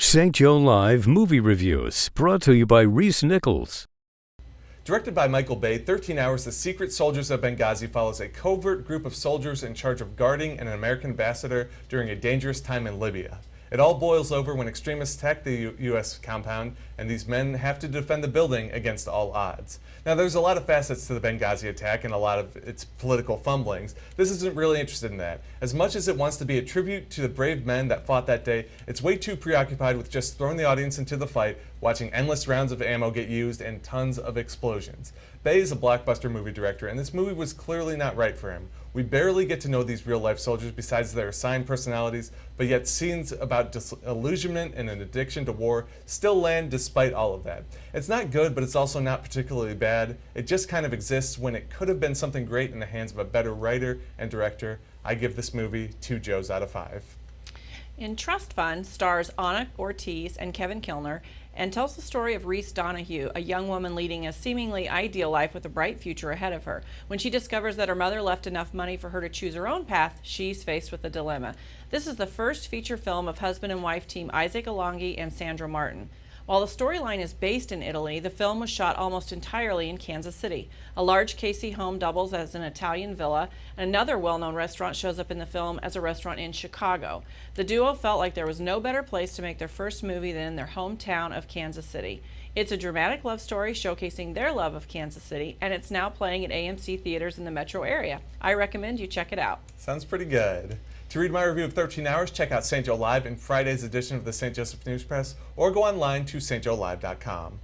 St. Joe Live Movie Reviews, brought to you by Reece Nichols. Directed by Michael Bay, 13 Hours, The Secret Soldiers of Benghazi follows a covert group of soldiers in charge of guarding an American ambassador during a dangerous time in Libya. It all boils over when extremists attack the U.S. compound, and these men have to defend the building against all odds. Now, there's a lot of facets to the Benghazi attack and a lot of its political fumblings. This isn't really interested in that. As much as it wants to be a tribute to the brave men that fought that day, it's way too preoccupied with just throwing the audience into the fight, watching endless rounds of ammo get used and tons of explosions. Bay is a blockbuster movie director, and this movie was clearly not right for him. We barely get to know these real-life soldiers besides their assigned personalities, but yet scenes about disillusionment and an addiction to war still land despite all of that. It's not good, but it's also not particularly bad. It just kind of exists when it could have been something great in the hands of a better writer and director. I give this movie 2 Joes out of 5. In Trust Fund stars Anna Ortiz and Kevin Kilner and tells the story of Reece Donahue, a young woman leading a seemingly ideal life with a bright future ahead of her. When she discovers that her mother left enough money for her to choose her own path, she's faced with a dilemma. This is the first feature film of husband and wife team Isaac Alongi and Sandra Martin. While the storyline is based in Italy, the film was shot almost entirely in Kansas City. A large KC home doubles as an Italian villa, and another well-known restaurant shows up in the film as a restaurant in Chicago. The duo felt like there was no better place to make their first movie than in their hometown of Kansas City. It's a dramatic love story showcasing their love of Kansas City, and it's now playing at AMC theaters in the metro area. I recommend you check it out. Sounds pretty good. To read my review of 13 Hours, check out St. Joe Live in Friday's edition of the St. Joseph News Press, or go online to stjoelive.com.